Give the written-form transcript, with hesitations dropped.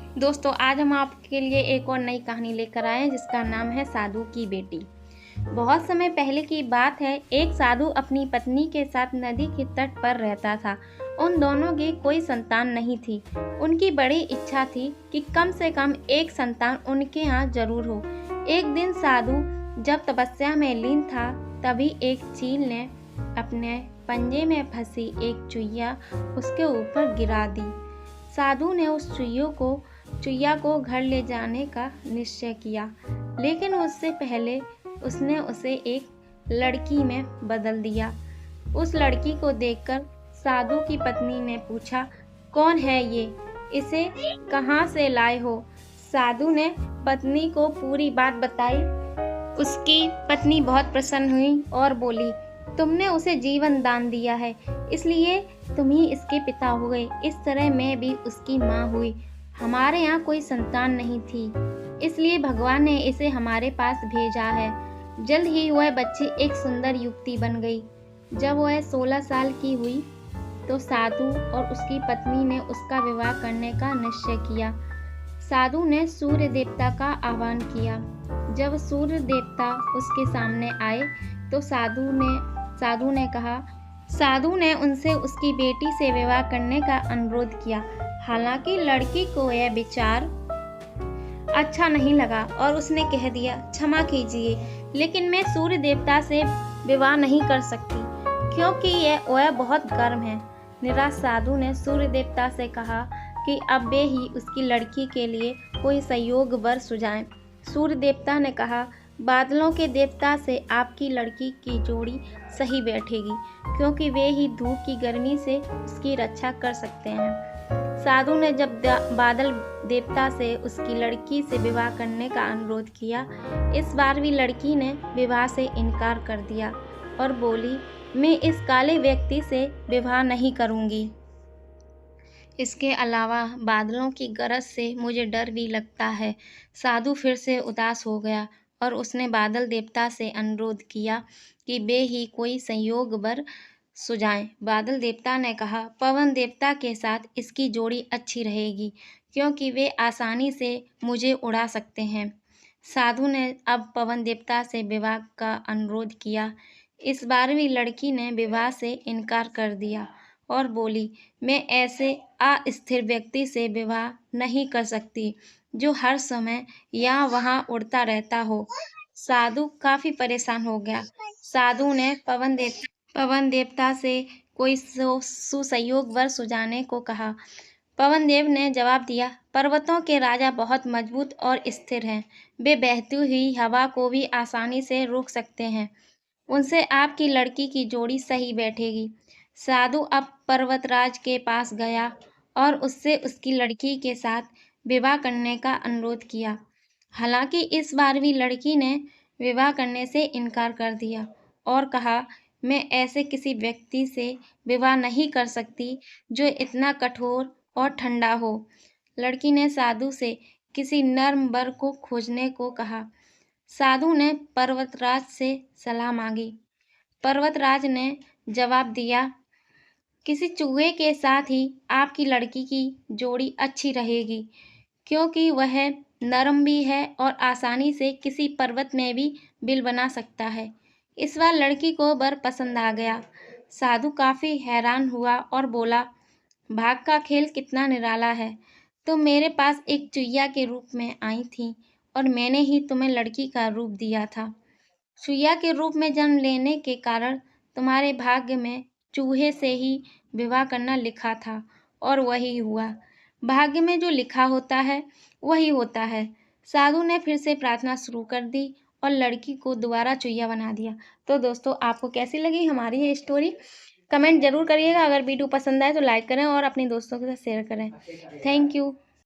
दोस्तों आज हम आपके लिए एक और नई कहानी लेकर आए हैं जिसका नाम है साधु की बेटी। बहुत समय पहले की बात है। एक साधु अपनी पत्नी के साथ नदी के तट पर रहता था। उन दोनों की कोई संतान नहीं थी। उनकी बड़ी इच्छा थी कि कम से कम एक संतान उनके यहाँ जरूर हो। एक दिन साधु जब तपस्या में लीन था तभी एक चील ने अपने पंजे में फंसी एक चुईया उसके ऊपर गिरा दी। साधु ने उस चुईया को घर ले जाने का निश्चय किया, लेकिन उससे पहले उसने उसे एक लड़की में बदल दिया। उस लड़की को देखकर साधु की पत्नी ने पूछा, कौन है ये? इसे कहाँ से लाए हो? साधु ने पत्नी को पूरी बात बताई। उसकी पत्नी बहुत प्रसन्न हुई और बोली, तुमने उसे जीवन दान दिया है, इसलिए तुम ही इसके पिता हो गए। इस तरह मैं भी उसकी माँ हुई। हमारे यहाँ कोई संतान नहीं थी, इसलिए भगवान ने इसे हमारे पास भेजा है। जल्द ही वह बच्ची एक सुंदर युवती बन गई। जब वह 16 साल की हुई तो साधु और उसकी पत्नी ने उसका विवाह करने का निश्चय किया। साधु ने सूर्य देवता का आह्वान किया। जब सूर्य देवता उसके सामने आए तो साधु ने उनसे उसकी बेटी से विवाह करने का अनुरोध किया। हालांकि लड़की को यह विचार अच्छा नहीं लगा और उसने कह दिया, क्षमा कीजिए, लेकिन मैं सूर्य देवता से विवाह नहीं कर सकती क्योंकि वह बहुत गर्म है। निराश साधु ने सूर्य देवता से कहा कि अब वे ही उसकी लड़की के लिए कोई संयोग वर सुझाएं। सूर्य देवता ने कहा, बादलों के देवता से आपकी लड़की की जोड़ी सही बैठेगी क्योंकि वे ही धूप की गर्मी से उसकी रक्षा कर सकते हैं। साधु ने जब बादल देवता से उसकी लड़की से विवाह करने का अनुरोध किया, इस बार भी लड़की ने विवाह से इनकार कर दिया और बोली, मैं इस काले व्यक्ति से विवाह नहीं करूंगी। इसके अलावा बादलों की गरज से मुझे डर भी लगता है। साधु फिर से उदास हो गया और उसने बादल देवता से अनुरोध किया कि वे ही कोई संयोग वर सुझाएं। बादल देवता ने कहा, पवन देवता के साथ इसकी जोड़ी अच्छी रहेगी क्योंकि वे आसानी से मुझे उड़ा सकते हैं। साधु ने अब पवन देवता से विवाह का अनुरोध किया। इस बार भी लड़की ने विवाह से इनकार कर दिया और बोली, मैं ऐसे अस्थिर व्यक्ति से विवाह नहीं कर सकती जो हर समय यहाँ वहाँ उड़ता रहता हो। साधु काफी परेशान हो गया। साधु ने पवन देवता से कोई सुसंयोग वर सुझाने को कहा। पवन देव ने जवाब दिया, पर्वतों के राजा बहुत मजबूत और स्थिर हैं। वे बहती हुई हवा को भी आसानी से रोक सकते हैं। उनसे आपकी लड़की की जोड़ी सही बैठेगी। साधु अब पर्वतराज के पास गया और उससे उसकी लड़की के साथ विवाह करने का अनुरोध किया। हालांकि इस बार भी लड़की ने विवाह करने से इनकार कर दिया और कहा, मैं ऐसे किसी व्यक्ति से विवाह नहीं कर सकती जो इतना कठोर और ठंडा हो। लड़की ने साधु से किसी नर्म वर को खोजने को कहा। साधु ने पर्वतराज से सलाह मांगी। पर्वतराज ने जवाब दिया, किसी चूहे के साथ ही आपकी लड़की की जोड़ी अच्छी रहेगी क्योंकि वह नरम भी है और आसानी से किसी पर्वत में भी बिल बना सकता है। इस बार लड़की को वर पसंद आ गया। साधु काफी हैरान हुआ और बोला, भाग का खेल कितना निराला है। तुम मेरे पास एक चुईया के रूप में आई थी और मैंने ही तुम्हें लड़की का रूप दिया था। चुईया के रूप में जन्म लेने के कारण तुम्हारे भाग्य में चूहे से ही विवाह करना लिखा था और वही हुआ। भाग्य में जो लिखा होता है वही होता है। साधु ने फिर से प्रार्थना शुरू कर दी और लड़की को दोबारा चुईया बना दिया। तो दोस्तों आपको कैसी लगी हमारी ये स्टोरी? कमेंट जरूर करिएगा। अगर वीडियो पसंद आए तो लाइक करें और अपने दोस्तों के साथ शेयर करें। Thank you.